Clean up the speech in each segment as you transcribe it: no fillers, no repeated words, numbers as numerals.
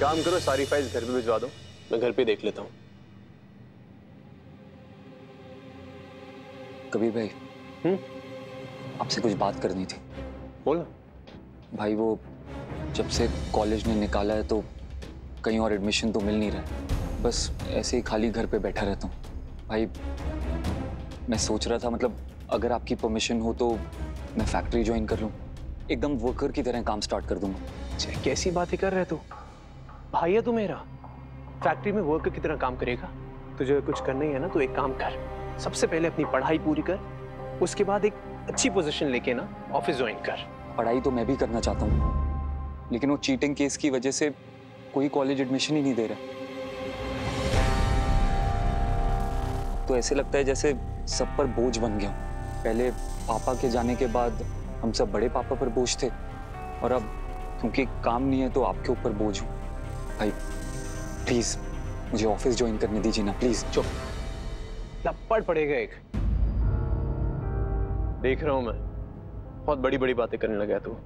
काम करो, सारी फाइल्स घर पे भिजवा दो, मैं घर पे देख लेता हूँ। कबीर भाई, आपसे कुछ बात करनी थी। बोलो। भाई वो जब से कॉलेज ने निकाला है तो कहीं और एडमिशन तो मिल नहीं रहा है, बस ऐसे ही खाली घर पे बैठा रहता हूँ। भाई मैं सोच रहा था, मतलब अगर आपकी परमिशन हो तो मैं फैक्ट्री ज्वाइन कर लूँ, एकदम वर्कर की तरह काम स्टार्ट कर दूंगा। कैसी बातें कर रहे तू? भाई है तू मेरा, फैक्ट्री में वर्कर की तरह काम करेगा? तुझे कुछ करना ही है ना तो एक काम कर, सबसे पहले अपनी पढ़ाई पूरी कर, उसके बाद एक अच्छी पोजीशन लेके ना ऑफिस ज्वाइन कर। पढ़ाई तो मैं भी करना चाहता हूँ, लेकिन वो चीटिंग केस की वजह से कोई कॉलेज एडमिशन ही नहीं दे रहा। तो ऐसे लगता है जैसे सब पर बोझ बन गया। पहले पापा के जाने के बाद हम सब बड़े पापा पर बोझ थे, और अब क्योंकि काम नहीं है तो आपके ऊपर बोझ हूँ। भाई प्लीज मुझे ऑफिस ज्वाइन करने दीजिए ना, प्लीज। चुप, थप्पड़ पड़ेगा एक। देख रहा हूं मैं, बहुत बड़ी बड़ी बातें करने लगा तू।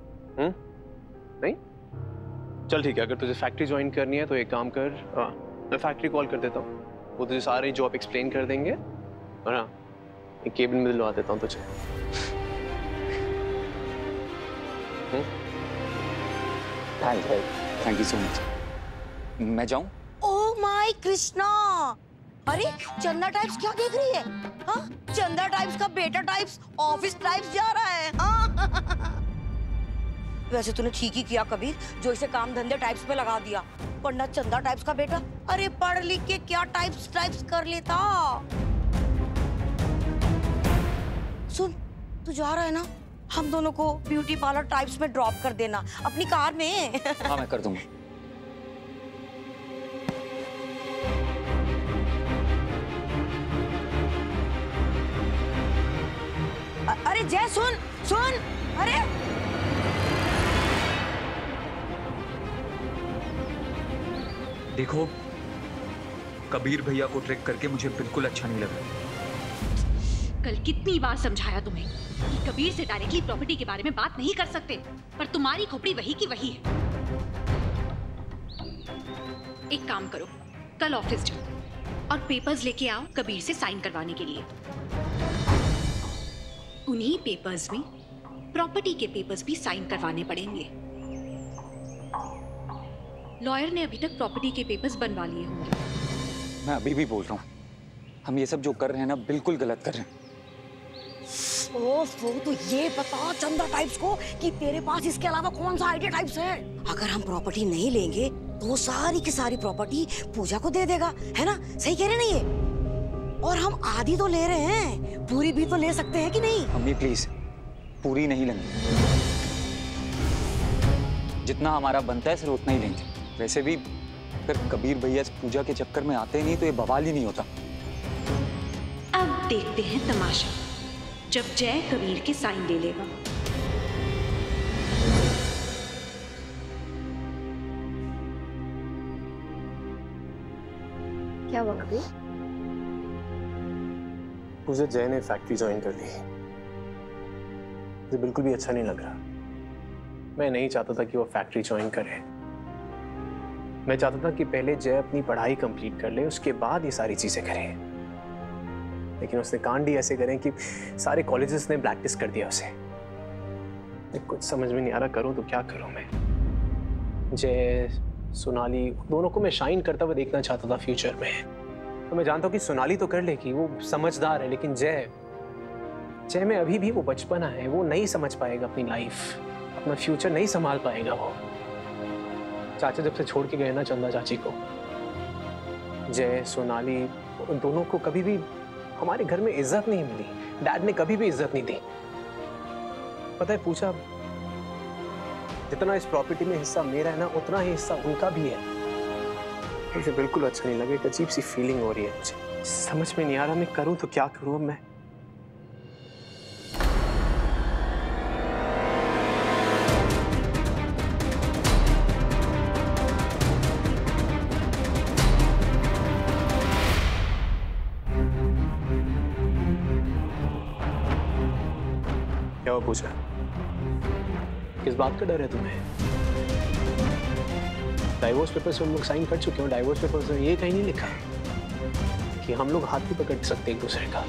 नहीं, चल ठीक है, अगर तुझे फैक्ट्री ज्वाइन करनी है तो एक काम कर, मैं फैक्ट्री कॉल कर देता हूँ, वो तुझे सारी जॉब एक्सप्लेन कर देंगे, और हाँ एक केबिन में दिलवा देता हूँ तुझे। Thank you so much. मैं जाऊं? ओह माय कृष्णा, अरे चंदा टाइप्स क्या देख रही है? हाँ, चंदा टाइप्स का बेटा टाइप्स ऑफिस टाइप्स जा रहा है। हाँ? वैसे तूने ठीक ही किया कबीर, जो इसे काम धंधे टाइप्स पे लगा दिया, वरना चंदा टाइप्स का बेटा अरे पढ़ लिख के क्या टाइप्स टाइप्स कर लेता। सुन, तू जा रहा है ना, हम दोनों को ब्यूटी पार्लर टाइप्स में ड्रॉप कर देना अपनी कार में। हाँ मैं कर दूंगा। अरे जय सुन सुन, अरे देखो, कबीर भैया को ट्रिक करके मुझे बिल्कुल अच्छा नहीं लगा। कल कितनी बार समझाया तुम्हें कि कबीर से डायरेक्टली प्रॉपर्टी के बारे में बात नहीं कर सकते, पर तुम्हारी खोपड़ी वही की वही है। एक काम करो, कल ऑफिस जाओ और पेपर्स लेके आओ कबीर से साइन करवाने के लिए। उन्हीं पेपर्स में प्रॉपर्टी के पेपर्स भी साइन करवाने पड़ेंगे। लॉयर ने अभी तक प्रॉपर्टी के पेपर्स बनवा लिए होंगे। मैं अभी भी बोल रहा हूँ, हम ये सब जो कर रहे हैं ना बिल्कुल गलत कर रहे हैं। ओफो, तो ये बता चंदा टाइप्स को कि तेरे पास इसके अलावा कौन सा आइडिया टाइप्स है? अगर हम प्रॉपर्टी नहीं लेंगे तो वो सारी की सारी प्रॉपर्टी पूजा को दे देगा, है ना? सही कह रहे ना ये? और हम आधी तो ले रहे हैं, पूरी भी तो ले सकते हैं कि नहीं? मम्मी प्लीज, पूरी नहीं लेंगे, जितना हमारा बनता है सिर्फ उतना ही लेंगे। वैसे भी अगर कबीर भैया इस पूजा के चक्कर में आते नहीं तो ये बवाल ही नहीं होता। अब देखते हैं तमाशा, जब जय कबीर के साइन ले लेगा। क्या हुआ कबीर? मुझे जय ने फैक्ट्री ज्वाइन कर ली, मुझे बिल्कुल भी अच्छा नहीं लग रहा। मैं नहीं चाहता था कि वो फैक्ट्री ज्वाइन करे, मैं चाहता था कि पहले जय अपनी पढ़ाई कंप्लीट कर ले, उसके बाद ये सारी चीजें करे। लेकिन उसने कांड ही ऐसे करे कि सारे कॉलेजेस ने ब्लैकलिस्ट कर दिया उसे। कुछ समझ में नहीं आ रहा, करूं तो क्या करूं मैं। जय, सोनाली, दोनों को मैं शाइन करता हुआ देखना चाहता था फ्यूचर में। तो मैं जानता हूं कि सोनाली तो कर लेगी, वो समझदार है, लेकिन जय में अभी भी वो बचपना है, वो नहीं समझ पाएगा अपनी लाइफ, अपना फ्यूचर नहीं संभाल पाएगा वो। चाचा जब से छोड़ के गए ना चंदा चाची को, जय, सोनाली, उन दोनों को कभी भी हमारे घर में इज्जत नहीं मिली। डैड ने कभी भी इज्जत नहीं दी। पता है पूछा, जितना इस प्रॉपर्टी में हिस्सा मेरा है ना, उतना ही हिस्सा उनका भी है। मुझे बिल्कुल अच्छा नहीं लगा, एक अजीब सी फीलिंग हो रही है मुझे, समझ में नहीं आ रहा मैं करूं तो क्या करूं। मैं क्या हुआ पूछा, किस बात का डर है तुम्हें? डाइवोर्स पेपर्स हम लोग साइन कर चुके हैं। डाइवोर्स पेपर्स में ये कहीं नहीं लिखा कि हम लोग हाथ भी पकड़ सकते एक दूसरे का।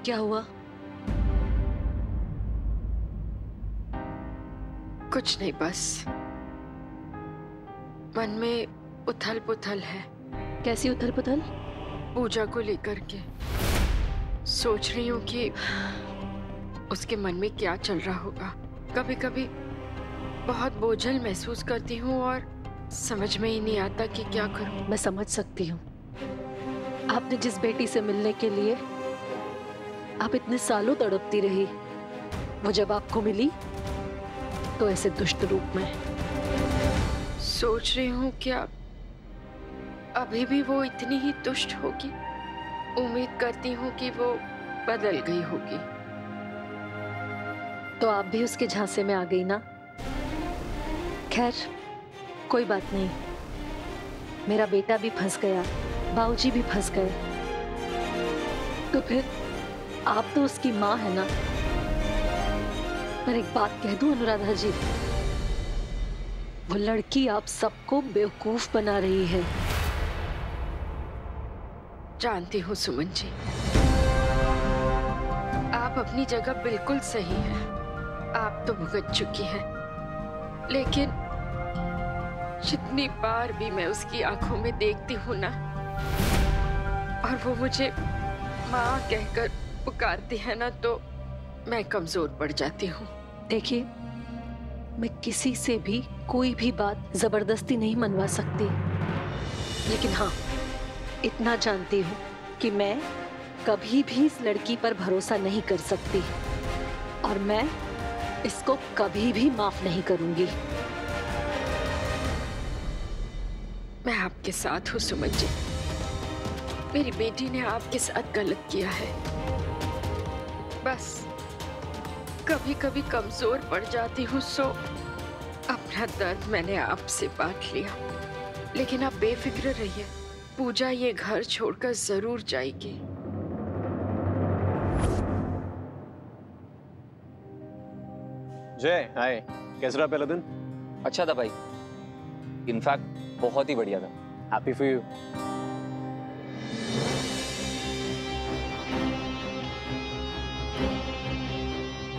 क्या हुआ? कुछ नहीं, बस मन में उथल पुथल है। कैसी उथल पुथल? पूजा को लेकर के सोच रही हूँ कि उसके मन में क्या चल रहा होगा। कभी कभी बहुत बोझल महसूस करती हूँ और समझ में ही नहीं आता कि क्या करूँ। मैं समझ सकती हूँ। आपने जिस बेटी से मिलने के लिए आप इतने सालों तड़पती रही, वो जब आपको मिली तो ऐसे दुष्ट रूप में। सोच रही हूँ क्या अभी भी वो इतनी ही दुष्ट होगी। उम्मीद करती हूँ कि वो बदल गई होगी। तो आप भी उसके झांसे में आ गई ना। खैर कोई बात नहीं, मेरा बेटा भी फंस गया, बाबूजी भी फंस गए, तो फिर आप तो उसकी माँ है ना। पर एक बात कह दूं अनुराधा जी, वो लड़की आप सबको बेवकूफ बना रही है। जानती हूँ सुमन जी, आप अपनी जगह बिल्कुल सही हैं। आप तो भुगत चुकी हैं, लेकिन जितनी बार भी मैं उसकी आंखों में देखती हूँ ना, और वो मुझे माँ कहकर पुकारती है ना, तो मैं कमजोर पड़ जाती हूँ। देखिए, मैं किसी से भी कोई भी बात जबरदस्ती नहीं मनवा सकती, लेकिन हाँ इतना जानती हूँ कि मैं कभी भी इस लड़की पर भरोसा नहीं कर सकती, और मैं इसको कभी भी माफ नहीं करूंगी। मैं आपके साथ हूँ सुमन जी। मेरी बेटी ने आपके साथ गलत किया है। बस कभी कभी कमजोर पड़ जाती हूँ, सो अपना दर्द मैंने आपसे बांट लिया। लेकिन आप बेफिक्र रहिए, पूजा ये घर छोड़कर जरूर जाएगी। जय, हाय, कैसा रहा पहला दिन? अच्छा था भाई, इनफैक्ट बहुत ही बढ़िया था। Happy for you.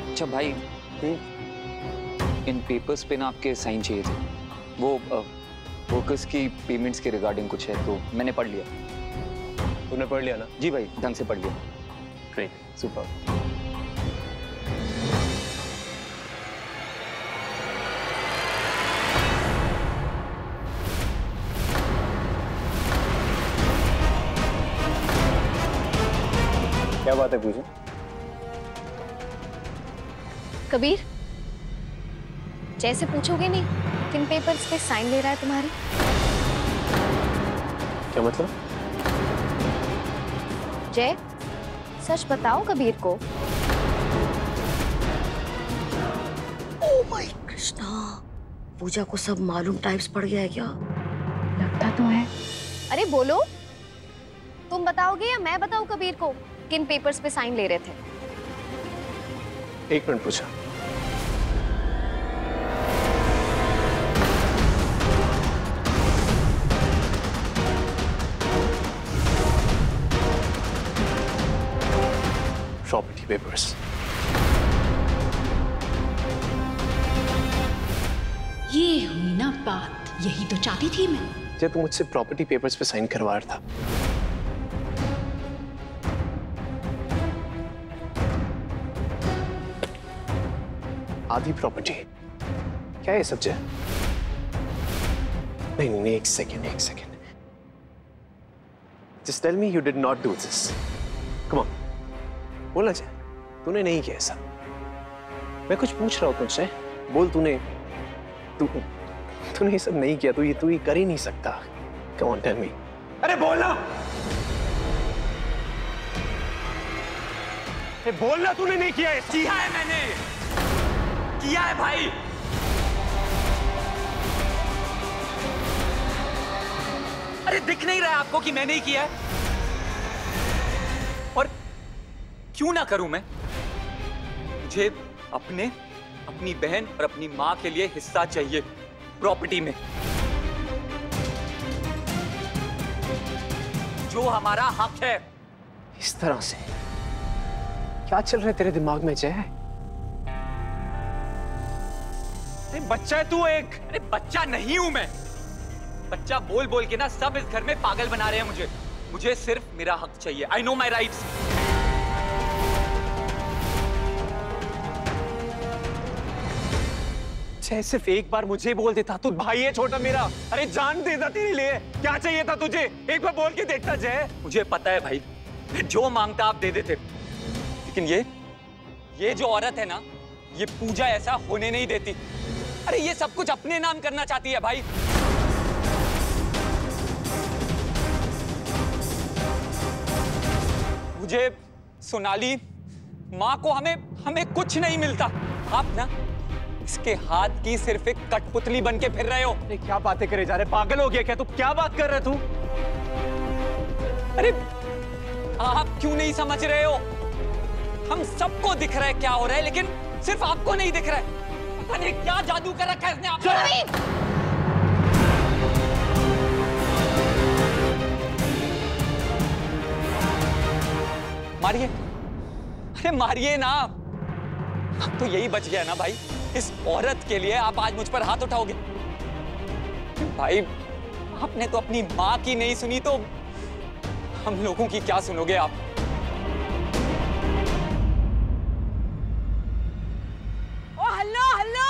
अच्छा भाई, इन पेपर्स पे ना आपके साइन चाहिए थे। वो वर्कर्स की पेमेंट्स के रिगार्डिंग कुछ है, तो मैंने पढ़ लिया। तूने पढ़ लिया ना? जी भाई, ढंग से पढ़ लिया। Great, super. क्या बात है पूजा? कबीर, जैसे पूछोगे नहीं किन पेपर्स पे साइन ले रहा है तुम्हारी? क्या मतलब? जय, सच बताओ कबीर को। ओह माय कृष्णा, पूजा को सब मालूम टाइप्स पड़ गया है क्या? लगता तो है। अरे बोलो, तुम बताओगे या मैं बताऊं कबीर को किन पेपर्स पे साइन ले रहे थे? एक मिनट पूछा। Property papers. ये हुई ना बात, यही तो चाहती थी मैं। जब तू मुझसे प्रॉपर्टी पेपर्स पे साइन करवा रहा था, आधी प्रॉपर्टी, क्या है सब? नहीं नहीं नहीं, एक second. Just tell me you did not do this. Come on, बोलना चाहे तूने नहीं किया ऐसा। मैं कुछ पूछ रहा हूं तुझसे, बोल तूने ये सब नहीं किया। तू ये कर ही नहीं सकता। Come on, tell me. अरे बोलना, बोलना तूने नहीं किया ऐसा। किया है मैंने, किया है भाई। दिख नहीं रहा है आपको कि मैंने ही किया है? और क्यों ना करूं मैं? मुझे अपनी बहन और अपनी माँ के लिए हिस्सा चाहिए प्रॉपर्टी में, जो हमारा हक है। इस तरह से क्या चल रहा है तेरे दिमाग में जय? अरे बच्चा है तू एक। अरे बच्चा नहीं हूं मैं। बच्चा बोल बोल के ना सब इस घर में पागल बना रहे हैं मुझे सिर्फ मेरा हक चाहिए। I know my rights. जय सिर्फ एक बार मुझे बोल देता, तू भाई है छोटा मेरा, अरे जान देता तेरे लिए। क्या चाहिए था तुझे? एक बार बोल के देखता जय। मुझे पता है भाई, जो मांगता आप दे देते, लेकिन ये जो औरत है ना, ये पूजा ऐसा होने नहीं देती। अरे ये सब कुछ अपने नाम करना चाहती है भाई। मुझे, सोनाली, माँ को हमें कुछ नहीं मिलता। आप ना इसके हाथ की सिर्फ एक कठपुतली बन के फिर रहे हो। अरे क्या बातें करे जा रहे? पागल हो गया क्या तू? क्या बात कर रहा है तू? अरे आप क्यों नहीं समझ रहे हो? हम सबको दिख रहा है क्या हो रहा है, लेकिन सिर्फ आपको नहीं दिख रहा है। पता नहीं क्या जादू कर रखा है इसने आप। मारिए, अरे मारिए ना। अब तो यही बच गया ना भाई, इस औरत के लिए आप आज मुझ पर हाथ उठाओगे। भाई आपने तो अपनी माँ की नहीं सुनी, तो हम लोगों की क्या सुनोगे आप? ओ हेलो हेलो,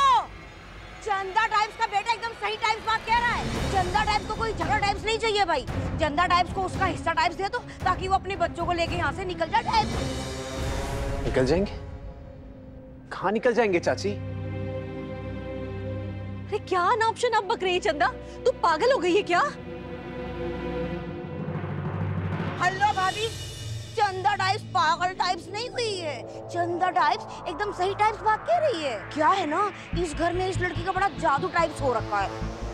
चंदा टाइप्स का बेटा एकदम सही टाइप्स बात कह रहा है। चंदा टाइप्स को कोई झगड़ा टाइप्स नहीं चाहिए भाई। चंदा टाइप्स को उसका हिस्सा टाइप्स दे दो, ताकि वो अपने बच्चों को लेके यहाँ से निकल जाए टाइप्स। निकल जाएंगे? कहाँ निकल जाएंगे चाची? अरे क्या ऑप्शन आप बक रही है चंदा? तू पागल हो गई है क्या? हेलो भाभी, चंदा टाइप्स पागल टाइप्स नहीं हुई है। चंदा टाइप्स एकदम सही टाइप्स बात कह रही है। क्या है ना, इस घर में इस लड़की का बड़ा जादू टाइप्स हो रखा है।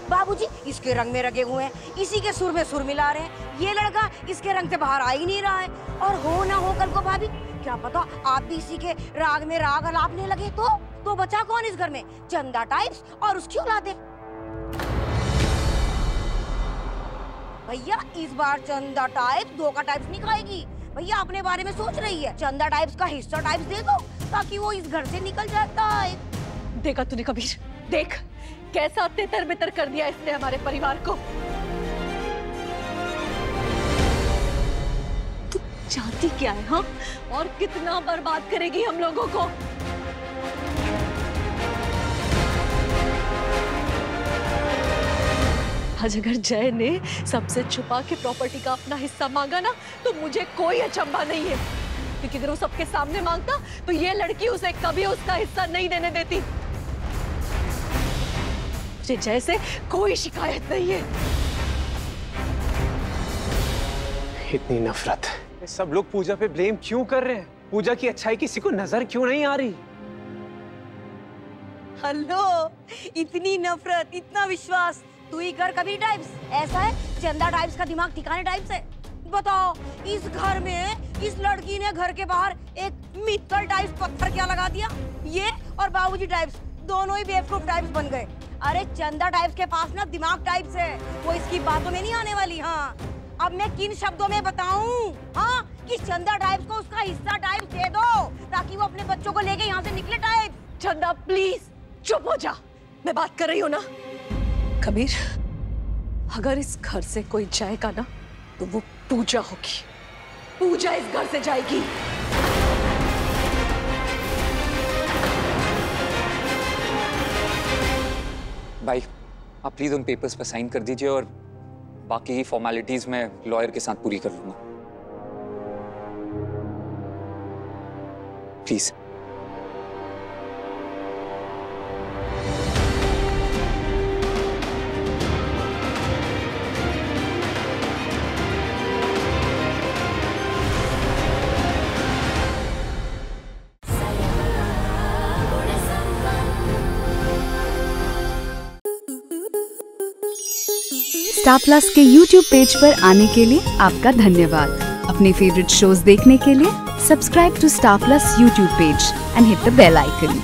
बाबूजी इसके रंग में रगे हुए हैं, इसी के सुर में सुर मिला रहे हैं। ये लड़का इसके रंग से बाहर आ ही नहीं रहा है। और हो ना हो कल को भाभी, क्या पता आप भी इसी के राग में राग अलापने लगे तो बचा कौन इस घर में? चंदा टाइप्स और उसकी औलादे। भैया इस बार चंदा टाइप्स धोखा टाइप्स नहीं खाएगी। भैया अपने बारे में सोच रही है। चंदा टाइप्स का हिस्सा टाइप्स दे दो, ताकि वो इस घर से निकल जाता है। देखा तूने कबीर? देख कैसा तितर बितर कर दिया इसने हमारे परिवार को। तू चाहती क्या है हाँ? और कितना बर्बाद करेगी हम लोगों को? आज अगर जय ने सबसे छुपा के प्रॉपर्टी का अपना हिस्सा मांगा ना, तो मुझे कोई अचंभा नहीं है, क्योंकि अगर वो सबके सामने मांगता तो ये लड़की उसे कभी उसका हिस्सा नहीं देने देती। मुझे जय से कोई शिकायत नहीं है। इतनी नफरत, सब लोग पूजा पे ब्लेम क्यों कर रहे हैं? पूजा की अच्छाई किसी को नजर क्यों नहीं आ रही? हेलो, इतनी नफरत, इतना विश्वास, तू ही कर कबीर टाइप्स। ऐसा है चंदा टाइप्स का दिमाग ठिकाने टाइप्स है। बताओ इस घर में इस लड़की ने घर के बाहर एक मित्तल टाइप्स पत्थर क्या लगा दिया। ये और बाबूजी टाइप्स दोनों ही बेवकूफ टाइप्स बन गए। अरे चंदा टाइप्स के पास ना दिमाग टाइप्स है, वो इसकी बातों में नहीं आने वाली। हाँ अब मैं किन शब्दों में बताऊं हाँ कि चंदा टाइप्स को उसका हिस्सा टाइप्स दे दो, ताकि वो अपने बच्चों को लेके यहाँ से निकले टाइप्स। चंदा प्लीज चुप हो जा, मैं बात कर रही हूँ ना। कबीर अगर इस घर से कोई जाएगा ना, तो वो पूजा होगी। पूजा इस घर से जाएगी। भाई आप प्लीज उन पेपर्स पर साइन कर दीजिए, और बाकी की फॉर्मेलिटीज मैं लॉयर के साथ पूरी कर लूंगा। प्लीज। स्टार प्लस के यूट्यूब पेज पर आने के लिए आपका धन्यवाद। अपने फेवरेट शोज देखने के लिए subscribe to Star Plus YouTube page and hit the bell icon.